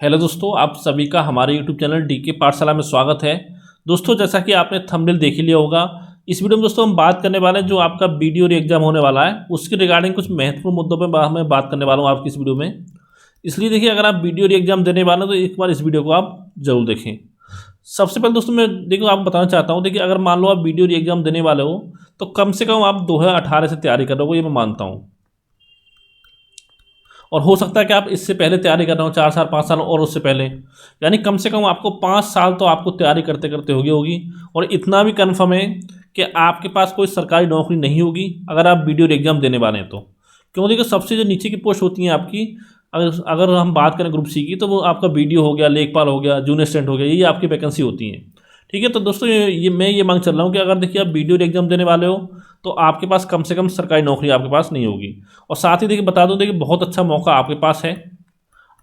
Hello दोस्तों, आप सभी का हमारे यूट्यूब चैनल डीके पाठशाला में स्वागत है। दोस्तों, जैसा कि आपने थंबनेल देख ही लिया होगा, इस वीडियो में दोस्तों हम बात करने वाले हैं जो आपका वीडियो एग्जाम होने वाला है उसके रिगार्डिंग कुछ महत्वपूर्ण मुद्दों पर मैं बात करने वाला हूँ आपकी इस वीडियो में। इसलिए देखिए, अगर आप वीडियो एग्जाम देने वाले हैं तो एक बार इस वीडियो को आप जरूर देखें। सबसे पहले दोस्तों मैं देखो आप बताना चाहता हूँ, देखिए अगर मान लो आप वीडियो एग्जाम देने वाले हो तो कम से कम आप 2018 से तैयारी कर रहे हो, ये मैं मानता हूँ। और हो सकता है कि आप इससे पहले तैयारी कर रहे हो 4 साल 5 साल और उससे पहले, यानी कम से कम आपको 5 साल तो आपको तैयारी करते करते होगी। और इतना भी कन्फर्म है कि आपके पास कोई सरकारी नौकरी नहीं होगी अगर आप वीडियो एग्जाम देने वाले हैं तो। क्यों? देखिए, सबसे जो नीचे की पोस्ट होती हैं आपकी, अगर अगर हम बात करें ग्रुप सी की, तो वो आपका वीडियो हो गया, लेखपाल हो गया, जूनियर असिस्टेंट हो गया, ये आपकी वैकेंसी होती हैं। ठीक है, तो दोस्तों मैं ये मांग चल रहा हूँ कि अगर देखिए आप वीडियो एग्जाम देने वाले हो तो आपके पास कम से कम सरकारी नौकरी आपके पास नहीं होगी। और साथ ही देखिए बता दूं, देखिए बहुत अच्छा मौका आपके पास है।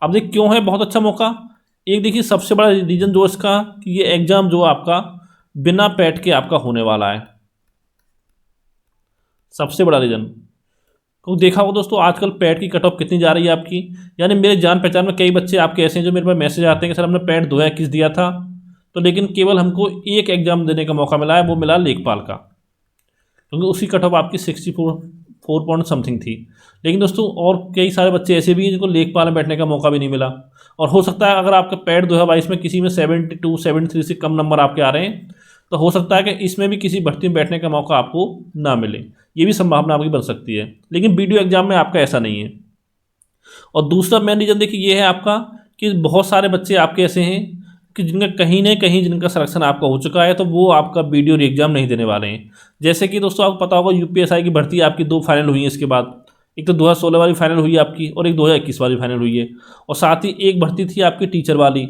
अब देखिए क्यों है बहुत अच्छा मौका। एक देखिए सबसे बड़ा रीज़न जो इसका कि ये एग्ज़ाम जो आपका बिना पैड के आपका होने वाला है, सबसे बड़ा रीज़न। क्योंकि देखा होगा दोस्तों आजकल पैड की कट ऑफ कितनी जा रही है आपकी, यानी मेरे जान पहचान में कई बच्चे आपके ऐसे हैं जो मेरे पास मैसेज आते हैं कि सर हमने पैड 2021 दिया था, तो लेकिन केवल हमको एक एग्ज़ाम देने का मौका मिला है, वो मिला लेखपाल का, क्योंकि उसकी कट ऑफ आपकी 64 पॉइंट समथिंग थी। लेकिन दोस्तों और कई सारे बच्चे ऐसे भी हैं जिनको लेखपाल में बैठने का मौका भी नहीं मिला। और हो सकता है अगर आपका पैड 2022 में किसी में 72 73 से कम नंबर आपके आ रहे हैं, तो हो सकता है कि इसमें भी किसी भर्ती में बैठने का मौका आपको ना मिले, ये भी संभावना आपकी बन सकती है। लेकिन वीडियो एग्जाम में आपका ऐसा नहीं है। और दूसरा मेन रीज़न देखिए ये है आपका कि बहुत सारे बच्चे आपके ऐसे हैं कि जिनका कहीं ना कहीं जिनका सिलेक्शन आपका हो चुका है, तो वो आपका वीडियो एग्जाम नहीं देने वाले हैं। जैसे कि दोस्तों आपको पता होगा यूपीएसआई की भर्ती आपकी 2 फाइनल हुई है इसके बाद। एक तो 2016 वाली फाइनल हुई है आपकी, और एक 2021 वाली फाइनल हुई है। और साथ ही एक भर्ती थी आपकी टीचर वाली,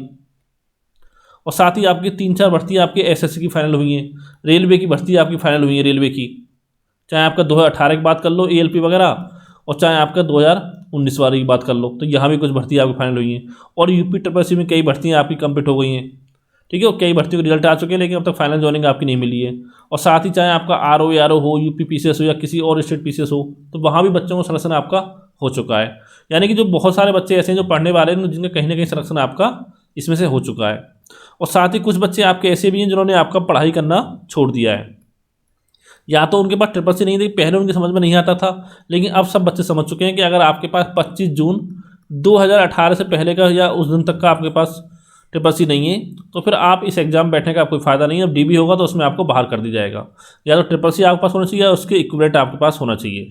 और साथ ही आपकी 3-4 भर्ती आपकी एसएससी की फाइनल हुई हैं। रेलवे की भर्ती आपकी फाइनल हुई है रेलवे की, चाहे आपका 2018 की बात कर लो एएलपी वगैरह, और चाहे आपका 2019 वाली की बात कर लो, तो यहाँ भी कुछ भर्ती आपकी फाइनल हुई हैं। और यूपी ट्रिपल में कई भर्तियाँ आपकी कंप्लीट हो गई हैं। ठीक है, और कई भर्तियों के रिजल्ट आ चुके हैं, लेकिन अब तक फाइनल जॉइनिंग आपकी नहीं मिली है। और साथ ही चाहे आपका आरओ हो, यूपी पीसीएस हो, या किसी और स्टेट पीसीएस हो, तो वहाँ भी बच्चों का सिलेक्शन आपका हो चुका है। यानी कि जो बहुत सारे बच्चे ऐसे हैं जो पढ़ने वाले हैं जिनका कहीं ना कहीं सिलेक्शन आपका इसमें से हो चुका है। और साथ ही कुछ बच्चे आपके ऐसे भी हैं जिन्होंने आपका पढ़ाई करना छोड़ दिया है, या तो उनके पास ट्रिपल सी नहीं थी, पहले उनके समझ में नहीं आता था, लेकिन अब सब बच्चे समझ चुके हैं कि अगर आपके पास 25 जून 2018 से पहले का या उस दिन तक का आपके पास ट्रिपल सी नहीं है, तो फिर आप इस एग्ज़ाम बैठने का कोई फ़ायदा नहीं है। अब डीबी होगा तो उसमें आपको बाहर कर दिया जाएगा। या तो ट्रिपल सी आपके पास होना चाहिए या उसके इक्विवेलेंट आपके पास होना चाहिए।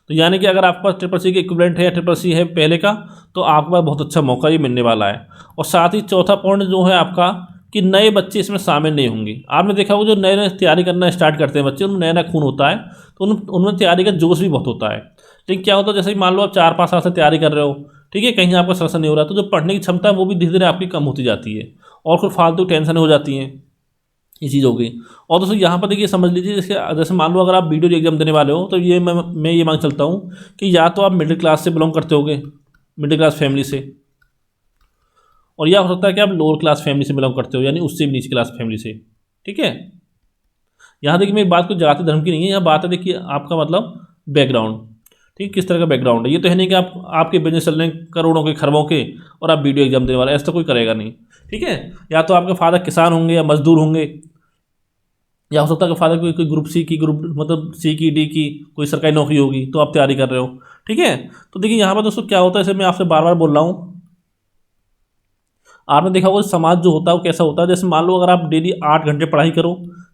तो यानी कि अगर आपके पास ट्रिपल सी के इक्विवेलेंट है या ट्रिपल सी है पहले का, तो आपके पास बहुत अच्छा मौका ये मिलने वाला है। और साथ ही चौथा पॉइंट जो है आपका कि नए बच्चे इसमें शामिल नहीं होंगे। आपने देखा होगा जो नए नए तैयारी करना स्टार्ट करते हैं बच्चे, उनमें नया नया खून होता है, तो उनमें तैयारी का जोश भी बहुत होता है। लेकिन क्या होता है, जैसे कि मान लो आप 4-5 साल से तैयारी कर रहे हो, ठीक है, कहीं आपका सिलेक्शन नहीं हो रहा, तो जो पढ़ने की क्षमता है वो भी धीरे धीरे आपकी कम होती जाती है, और फिर फालतू टेंशन हो जाती हैं, ये चीज़ हो गई। और दोस्तों यहाँ पर देखिए समझ लीजिए, जैसे मान लो अगर आप वीडियो एग्जाम देने वाले हो, तो ये मैं ये मांग चलता हूँ कि या तो आप मिडिल क्लास से बिलोंग करते होगे, मिडिल क्लास फैमिली से, और यह हो सकता है कि आप लोअर क्लास फैमिली से बिलोंग करते हो, यानी उससे भी नीचे क्लास फैमिली से। ठीक है, यहाँ देखिए मेरी बात कोई जाति धर्म की नहीं है, यह बात है देखिए आपका मतलब बैकग्राउंड, ठीक, किस तरह का बैकग्राउंड है। ये तो है नहीं कि आपके बिजनेस चल रहे हैं करोड़ों के खरबों के और आप वीडियो एग्जाम देने वाले, ऐसा तो कोई करेगा नहीं। ठीक है, या तो आपके फादर किसान होंगे या मजदूर होंगे, या हो सकता है कि फादर कोई ग्रुप सी की, ग्रुप मतलब सी की डी की कोई सरकारी नौकरी होगी, तो आप तैयारी कर रहे हो। ठीक है, तो देखिए यहाँ पर दोस्तों क्या होता है, जैसे मैं आपसे बार बार बोल रहा हूँ, आपने देखा होगा समाज जो होता है वो कैसा होता है। जैसे मान लो अगर आप डेली 8 घंटे पढ़ाई करो,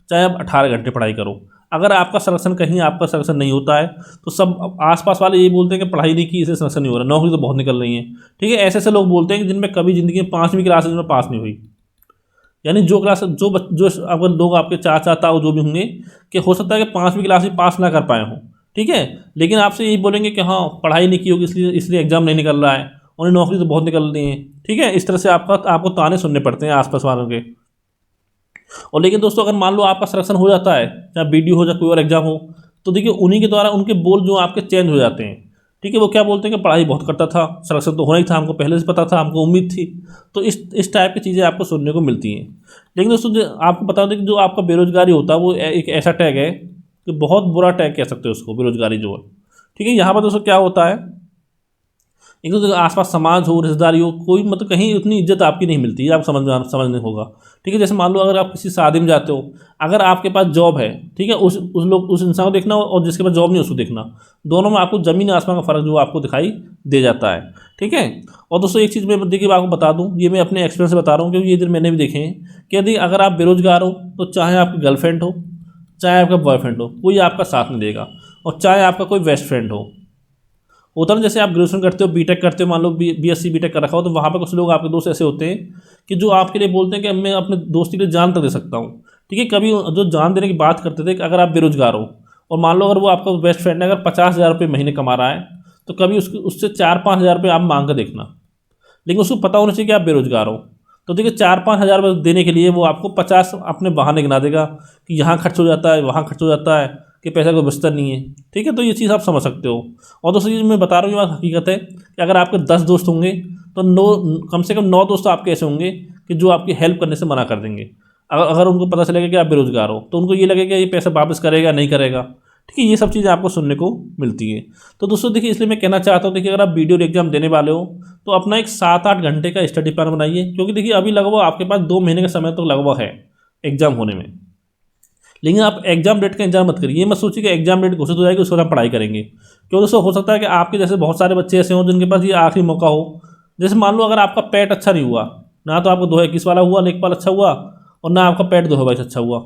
चाहे आप 18 घंटे पढ़ाई करो, अगर आपका सिलेक्शन कहीं आपका सिलेक्शन नहीं होता है, तो सब आसपास वाले यही बोलते हैं कि पढ़ाई नहीं की इसलिए सिलेक्शन नहीं हो रहा, नौकरी तो बहुत निकल रही है। ठीक है, ऐसे ऐसे लोग बोलते हैं कि जिनमें कभी ज़िंदगी में 5वीं क्लास में पास नहीं हुई, यानी जो क्लास जो अगर लोग आपके चाचा ताऊ जो भी होंगे, कि हो सकता है कि 5वीं क्लास में पास ना कर पाए हों। ठीक है, लेकिन आपसे यही बोलेंगे कि हाँ पढ़ाई नहीं की होगी इसलिए एग्ज़ाम नहीं निकल रहा है, उन्हें नौकरी तो बहुत निकल रही है। ठीक है, इस तरह से आपको ताने सुनने पड़ते हैं आसपास वालों के। और लेकिन दोस्तों अगर मान लो आपका सिलेक्शन हो जाता है, चाहे बीडीओ हो, चाहे कोई और एग्जाम हो, तो देखिए उन्हीं के द्वारा उनके बोल जो आपके चेंज हो जाते हैं। ठीक है, वो क्या बोलते हैं कि पढ़ाई बहुत करता था, सिलेक्शन तो होना ही था, हमको पहले से पता था, हमको उम्मीद थी। तो इस टाइप की चीज़ें आपको सुनने को मिलती हैं। लेकिन दोस्तों जो आपको बता दें कि जो आपका बेरोजगारी होता है वो एक ऐसा टैग है कि बहुत बुरा टैग कह सकते हो उसको, बेरोजगारी जो है। ठीक है, यहाँ पर दोस्तों क्या होता है, एक दूसरे के आसपास समाज हो, रिश्तेदारी हो, कोई मतलब कहीं उतनी इज्जत आपकी नहीं मिलती है, आप समझने होगा। ठीक है, जैसे मान लो अगर आप किसी शादी में जाते हो, अगर आपके पास जॉब है, ठीक है, उस इंसान को देखना और जिसके पास जॉब नहीं उसको देखना, दोनों में आपको ज़मीन आसमान का फ़र्क जो आपको दिखाई दे जाता है। ठीक है, और दोस्तों एक चीज़ मैं देखिए आपको बता दूँ, ये मैं अपने एक्सपीरियंस से बता रहा हूँ क्योंकि ये दिन मैंने भी देखे हैं कि यदि अगर आप बेरोजगार हो तो चाहे आपकी गर्लफ्रेंड हो, चाहे आपका बॉयफ्रेंड हो, कोई आपका साथ नहीं देगा, और चाहे आपका कोई बेस्ट फ्रेंड होता ना, जैसे आप ग्रेजुएशन करते हो, बीटेक करते हो, मान लो बीएससी बीटेक कर रखा हो, तो वहाँ पे कुछ लोग आपके दोस्त ऐसे होते हैं कि जो आपके लिए बोलते हैं कि मैं अपने दोस्ती के लिए जान तक दे सकता हूँ। ठीक है, कभी जो जान देने की बात करते थे कि अगर आप बेरोजगार हो और मान लो अगर वो आपका बेस्ट फ्रेंड है, अगर 50,000 रुपये महीने कमा रहा है, तो कभी उससे 4-5 हज़ार रुपये आप मांग कर देखना, लेकिन उसको पता होना चाहिए कि आप बेरोजगार हो। तो देखिए 4-5 हज़ार रुपये देने के लिए वो आपको 50 अपने बहाने गिना देगा कि यहाँ खर्च हो जाता है, वहाँ खर्च हो जाता है, कि पैसा कोई बचता नहीं है। ठीक है, तो ये चीज़ आप समझ सकते हो। और दूसरी चीज़ मैं बता रहा हूँ, ये बात हकीकत है कि अगर आपके 10 दोस्त होंगे तो 9 कम से कम 9 दोस्त आपके ऐसे होंगे कि जो आपकी हेल्प करने से मना कर देंगे। अगर उनको पता चलेगा कि आप बेरोजगार हो तो उनको ये लगेगा ये पैसा वापस करेगा नहीं करेगा। ठीक है, ये सब चीज़ें आपको सुनने को मिलती है। तो दोस्तों देखिए, इसलिए मैं कहना चाहता हूँ, देखिए अगर आप वीडियो एग्जाम देने वाले हो तो अपना एक 7-8 घंटे का स्टडी प्लान बनाइए, क्योंकि देखिए अभी लगभग आपके पास 2 महीने का समय तो लगभग है एग्जाम होने में। लेकिन आप एग्जाम डेट का इंतजार मत करिए, ये मत सोचिए कि एग्जाम डेट घोषित हो जाएगी उसके बाद हम पढ़ाई करेंगे, क्योंकि दोस्तों हो सकता है कि आपके जैसे बहुत सारे बच्चे ऐसे हों जिनके पास ये आखिरी मौका हो। जैसे मान लो अगर आपका पैट अच्छा नहीं हुआ, ना तो आपको 2021 वाला हुआ लेखपाल अच्छा हुआ, और ना आपका पैट 2022 अच्छा हुआ,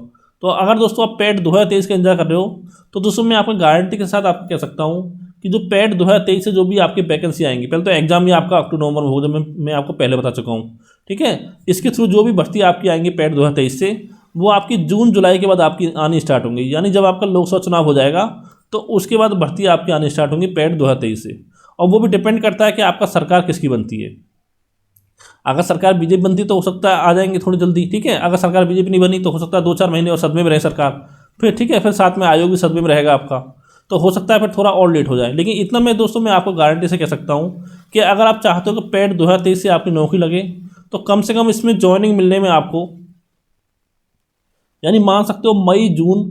तो अगर दोस्तों आप पैट 2023 का इंतजार कर रहे हो तो दोस्तों मैं आपको गारंटी के साथ आपको कह सकता हूँ कि जो पैट 2023 से जो भी आपकी वैकेंसी आएंगी, पहले तो एग्जाम ही आपका अक्टूबर नवंबर में होगा, जब मैं आपको पहले बता चुका हूँ। ठीक है, इसके थ्रू जो भी भर्ती आपकी आएंगी पैट 2023 से, वो आपकी जून जुलाई के बाद आपकी आनी स्टार्ट होंगी, यानी जब आपका लोकसभा चुनाव हो जाएगा तो उसके बाद भर्ती आपकी आनी स्टार्ट होंगी पैट 2023 से। और वो भी डिपेंड करता है कि आपका सरकार किसकी बनती है। अगर सरकार बीजेपी बनती तो हो सकता है आ जाएंगे थोड़ी जल्दी। ठीक है, अगर सरकार बीजेपी नहीं बनी तो हो सकता है 2-4 महीने और सदमे में रहे सरकार, फिर ठीक है, फिर साथ में आयोग भी सदमे में रहेगा आपका, तो हो सकता है फिर थोड़ा और लेट हो जाए। लेकिन इतना मैं दोस्तों मैं आपको गारंटी से कह सकता हूँ कि अगर आप चाहते हो कि पैट 2023 से आपकी नौकरी लगे तो कम से कम इसमें ज्वाइनिंग मिलने में आपको, यानी मान सकते हो मई जून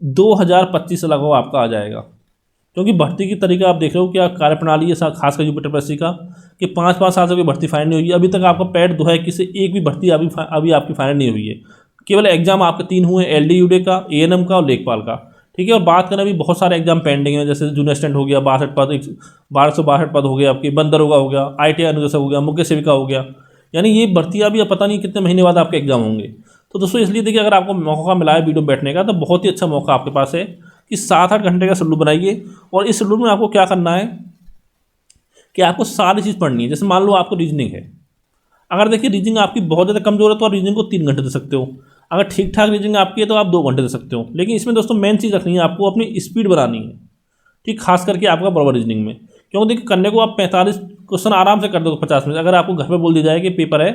2025 से लगभग आपका आ जाएगा। क्योंकि भर्ती की तरीका आप देख रहे हो क्या कार्यप्रणाली है, खासकर यूपी ट्रिपल का, कि 5-5 साल से कोई भर्ती फाइनल नहीं हुई है अभी तक। आपका पैट 2021 से एक भी भर्ती अभी आपकी फाइनल नहीं हुई है। केवल एग्जाम आपके 3 हुए, LD UD का, ANM का और लेखपाल का। ठीक है, और बात करें अभी बहुत सारे एग्जाम पेंडिंग है, जैसे जूनियर असिस्टेंट हो गया 62 पद, 1262 पद हो गया, आपकी बंदरोगा हो गया, ITI अनुदेशक हो गया, मुख्य सेविका हो गया, यानी ये भर्तियाँ भी पता नहीं कितने महीने बाद आपके एग्जाम होंगे। तो दोस्तों इसलिए देखिए, अगर आपको मौका मिला है वीडियो में बैठने का तो बहुत ही अच्छा मौका आपके पास है कि 7-8 घंटे का शेड्यूल बनाइए। और इस शेड्यूल में आपको क्या करना है कि आपको सारी चीज़ पढ़नी है। जैसे मान लो आपको रीजनिंग है, अगर देखिए रीजनिंग आपकी बहुत ज़्यादा कमजोर है तो आप रीजनिंग को 3 घंटे दे सकते हो। अगर ठीक ठाक रीजनिंग आपकी है तो आप 2 घंटे दे सकते हो। लेकिन इसमें दोस्तों मेन चीज़ रखनी है, आपको अपनी स्पीड बनानी है। ठीक, खास करके आपका बराबर रीजनिंग में, क्योंकि देखिए करने को आप 45 क्वेश्चन आराम से कर दोगे 50 में। अगर आपको घर पे बोल दिया जाए कि पेपर है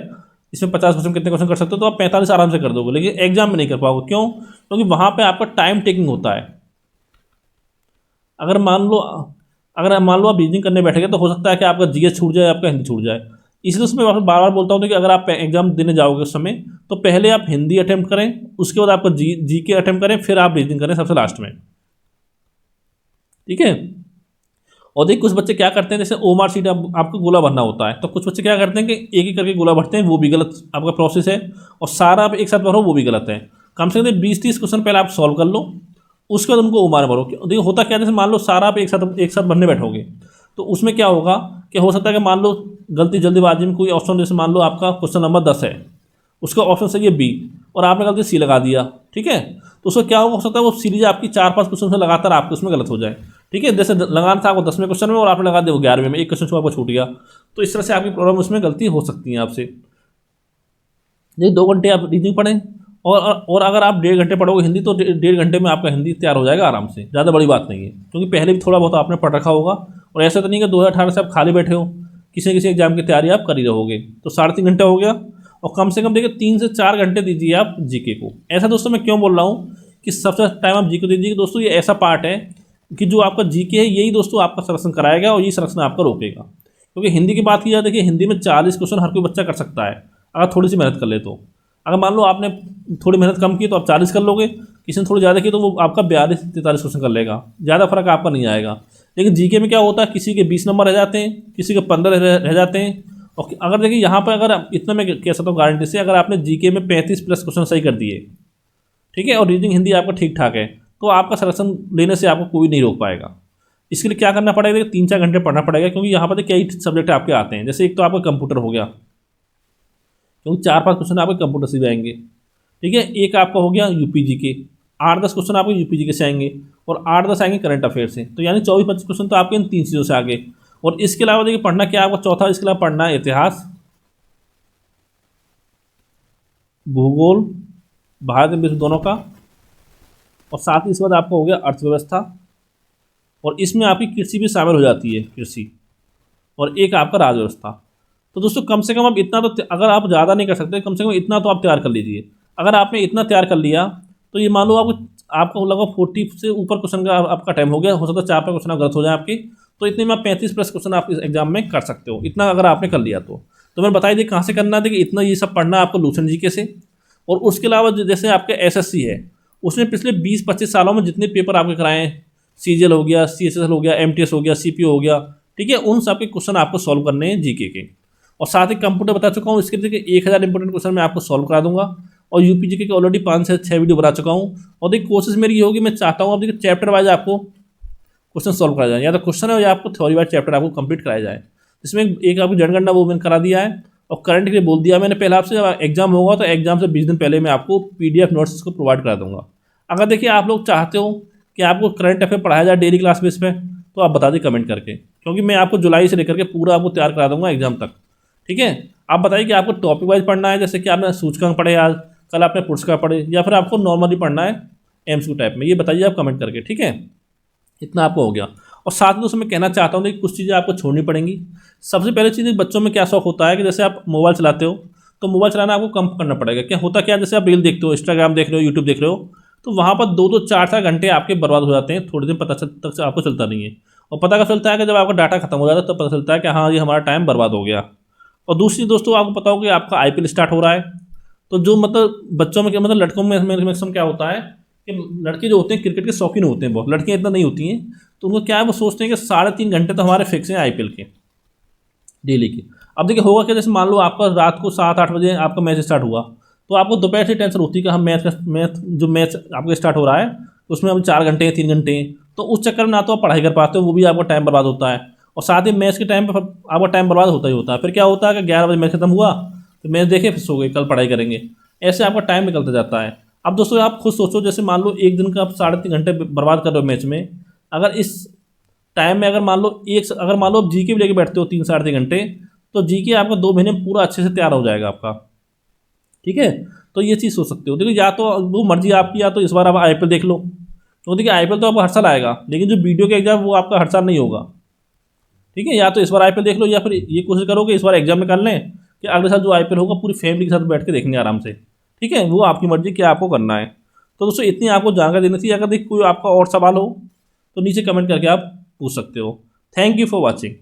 इसमें 50 क्वेश्चन कितने क्वेश्चन कर सकते हो, तो आप 45 आराम से कर दोगे, लेकिन एग्जाम में नहीं कर पाओगे। क्यों? क्योंकि वहाँ पे आपका टाइम टेकिंग होता है। अगर मान लो आप रीजनिंग करने बैठेंगे तो हो सकता है कि आपका GS छूट जाए, आपका हिंदी छूट जाए। इसलिए उसमें बार बार बोलता हूँ कि अगर आप एग्जाम देने जाओगे उस समय तो पहले आप हिंदी अटेम्प्ट करें, उसके बाद आपका GK अटेम्प्ट करें, फिर आप रीजनिंग करें सबसे लास्ट में। ठीक है, और देखिए कुछ बच्चे क्या करते हैं, जैसे OMR शीट आपको गोला भरना होता है, तो कुछ बच्चे क्या करते हैं कि एक एक करके गोला भरते हैं, वो भी गलत आपका प्रोसेस है। और सारा आप एक साथ भरो, वो भी गलत है। कम से कम 20-30 क्वेश्चन पहले आप सॉल्व कर लो, उसके बाद उनको OMR भरो। देखिए होता क्या है, जैसे मान लो सारा आप एक साथ भरने बैठोगे तो उसमें क्या होगा कि हो सकता है कि मान लो गलती जल्दीबाजी में कोई ऑप्शन, जैसे मान लो आपका क्वेश्चन नंबर 10 है, उसका ऑप्शन सही है B और आपने गलती C लगा दिया। ठीक है, तो उसको क्या हो सकता है वो सीरीज आपकी 4-5 क्वेश्चन से लगातार आपके उसमें गलत हो जाए। ठीक है, जैसे लगाना था आपको 10वें क्वेश्चन में और आपने लगा दिया वो 11वें में, एक क्वेश्चन आपको छूट गया, तो इस तरह से आपकी प्रॉब्लम उसमें गलती हो सकती है आपसे। ये 2 घंटे आप रीजनिंग पढ़ें और अगर आप 1.5 घंटे पढ़ोगे हिंदी तो 1.5 घंटे में आपका हिंदी तैयार हो जाएगा आराम से। ज़्यादा बड़ी बात नहीं है, क्योंकि पहले भी थोड़ा बहुत आपने पढ़ रखा होगा। और ऐसा तो नहीं कि 2018 से आप खाली बैठे हो, किसी न किसी एग्जाम की तैयारी आप कर ही रहोगे। तो 3.5 घंटा हो गया, और कम से कम देखिए 3 से 4 घंटे दीजिए आप GK को। ऐसा दोस्तों मैं क्यों बोल रहा हूँ कि सबसे टाइम आप GK को दीजिए, दोस्तों ये ऐसा पार्ट है कि जो आपका GK है यही दोस्तों आपका सिलेक्शन कराएगा और यही सिलेक्शन आपका रोकेगा। क्योंकि हिंदी की बात की जाए, देखिए हिंदी में 40 क्वेश्चन हर कोई बच्चा कर सकता है अगर थोड़ी सी मेहनत कर ले तो। अगर मान लो आपने थोड़ी मेहनत कम की तो आप 40 कर लोगे, किसी ने थोड़ी ज़्यादा की तो वो आपका 42-43 क्वेश्चन कर लेगा, ज़्यादा फर्क आपका नहीं आएगा। लेकिन जीके में क्या होता है, किसी के 20 नंबर रह जाते हैं, किसी के 15 रह जाते हैं। और अगर देखिए यहाँ पर अगर इतना मैं कह सकता हूँ गारंटी से, अगर आपने जीके में 35+ क्वेश्चन सही कर दिए, ठीक है, और रीजनिंग हिंदी आपका ठीक ठाक है, तो आपका सिलेक्शन लेने से आपको कोई नहीं रोक पाएगा। इसके लिए क्या करना पड़ेगा, 3-4 घंटे पढ़ना पड़ेगा, क्योंकि यहाँ पर कई सब्जेक्ट आपके आते हैं। जैसे एक तो आपका कंप्यूटर हो गया, क्योंकि 4-5 क्वेश्चन आपके कंप्यूटर से भी आएंगे, ठीक है। एक आपका हो गया यूपीजी के, 8-10 क्वेश्चन आपके यूपीजी के से आएंगे, और 8-10 आएंगे करंट अफेयर से। तो यानी 24-25 क्वेश्चन तो आपके इन 3 चीज़ों से आगे। और इसके अलावा देखिए पढ़ना क्या आपको चौथा, इसके अलावा पढ़ना है इतिहास, भूगोल, भारत विश्व दोनों का, और साथ ही इसके बाद आपका हो गया अर्थव्यवस्था, और इसमें आपकी कृषि भी शामिल हो जाती है, कृषि, और एक आपका राजव्यवस्था। तो दोस्तों कम से कम आप इतना तो, अगर आप ज़्यादा नहीं कर सकते, कम से कम इतना तो आप तैयार कर लीजिए। अगर आपने इतना तैयार कर लिया तो ये मान लो आपको लगभग 40 से ऊपर क्वेश्चन का आपका टाइम हो गया। हो सकता है 4-5 क्वेश्चन गलत हो जाए आपके, तो इतने में आप 35+ क्वेश्चन आप इस एग्जाम में कर सकते हो, इतना अगर आपने कर लिया तो मैंने बताई दी कहाँ से करना है। देखिए इतना ये सब पढ़ना है आपको लूसेंट जीके से। और उसके अलावा जैसे आपके एसएससी है, उसने पिछले 20-25 सालों में जितने पेपर आपके कराए हैं, सीजीएल हो गया, सीएसएस हो गया, एमटीएस हो गया, सीपीओ हो गया, ठीक है, उन सब के क्वेश्चन आपको सॉल्व करने हैं जीके के। और साथ ही कंप्यूटर बता चुका हूँ, इसके देखिए 1000 इंपॉर्टेंट क्वेश्चन मैं आपको सॉल्व करा दूंगा। और यूपीजी के ऑलरेडी 5 से 6 वीडियो बना चुका हूँ। और देखिए कोशिश मेरी ये होगी, मैं चाहता हूँ आप देखिए चैप्टर वाइज आपको क्वेश्चन सॉल्व कराया जाए, या तो क्वेश्चन है या आपको थ्योरी वाइज चैप्टर आपको कंप्लीट कराया जाए। इसमें एक आपकी जनगणना वो मैंने करा दिया है, और करंट के लिए बोल दिया मैंने पहले आपसे, जब एग्जाम होगा तो एग्जाम से 20 दिन पहले मैं आपको PDF नोट्स को प्रोवाइड करा दूंगा। अगर देखिए आप लोग चाहते हो कि आपको करंट अफेयर पढ़ाया जाए डेली क्लास बेस पे, तो आप बता दें कमेंट करके, क्योंकि मैं आपको जुलाई से लेकर के पूरा आपको तैयार करा दूंगा एग्जाम तक, ठीक है। आप बताइए कि आपको टॉपिक वाइज पढ़ना है, जैसे कि आपने सूचकांक पढ़े आज, कल आपने पुरस्कार पढ़े, या फिर आपको नॉर्मली पढ़ना है एमसीक्यू टाइप में, ये बताइए आप कमेंट करके, ठीक है। इतना आपको हो गया। और साथ में दोस्तों मैं कहना चाहता हूँ कि कुछ चीज़ें आपको छोड़नी पड़ेंगी। सबसे पहले चीज़, बच्चों में क्या शौक होता है कि जैसे आप मोबाइल चलाते हो, तो मोबाइल चलाना आपको कम करना पड़ेगा। क्या होता क्या, जैसे आप रील देखते हो, इंस्टाग्राम देख रहे हो, यूट्यूब देख रहे हो, तो वहाँ पर 2-2, 4-4 घंटे आपके बर्बाद हो जाते हैं, थोड़ी देर पता तक से आपको चलता नहीं है। और पता कब चलता है कि जब आपका डाटा खत्म हो जाता है, तब पता चलता है कि हाँ ये हमारा टाइम बर्बाद हो गया। और दूसरी दोस्तों आपको पता हो कि आपका आईपीएल स्टार्ट हो रहा है, तो जो मतलब बच्चों में क्या, मतलब लड़कों में मैक्सिमम क्या होता है कि लड़के जो होते हैं क्रिकेट के शौकीन होते हैं बहुत, लड़कियाँ इतना नहीं होती हैं। तो उनको क्या है, वो सोचते हैं कि 3.5 घंटे तो हमारे फिक्स हैं आईपीएल के डेली के। अब देखिए होगा क्या, जैसे मान लो आपका रात को 7-8 बजे आपका मैच स्टार्ट हुआ, तो आपको दोपहर से टेंशन होती है कि हम मैच आपका स्टार्ट हो रहा है, उसमें हम 4 घंटे 3 घंटे, तो उस चक्कर में ना तो आप पढ़ाई कर पाते हो, वो भी आपका टाइम बर्बाद होता है। और साथ ही मैच के टाइम पर आपका टाइम बर्बाद होता ही होता है। फिर क्या होता है कि 11 बजे मैच खत्म हुआ, तो मैच देखे फिर सो गए, कल पढ़ाई करेंगे, ऐसे आपका टाइम निकलता जाता है। अब दोस्तों आप खुद सोचो, जैसे मान लो एक दिन का आप 3.5 घंटे बर्बाद कर रहे हो मैच में, अगर इस टाइम में अगर मान लो आप जीके भी लेके बैठते हो 3-3.5 घंटे, तो जीके आपका 2 महीने में पूरा अच्छे से तैयार हो जाएगा आपका, ठीक है। तो ये चीज़ सोच सकते हो। देखो या तो वो मर्जी आपकी, या तो इस बार आप आईपीएल देख लो, तो देखिए आईपीएल तो आपको हर साल आएगा, लेकिन जो वीडियो के एग्जाम वो आपका हर साल नहीं होगा, ठीक है। या तो इस बार आईपीएल देख लो, या फिर ये कोशिश करो कि इस बार एग्जाम निकाल लें कि अगले साल जो आईपीएल होगा पूरी फैमिली के साथ बैठ के देखेंगे आराम से, ठीक है। वो आपकी मर्जी, क्या आपको करना है। तो दोस्तों इतनी आपको जानकारी देनी थी। अगर देखिए कोई आपका और सवाल हो तो नीचे कमेंट करके आप पूछ सकते हो। Thank you for watching.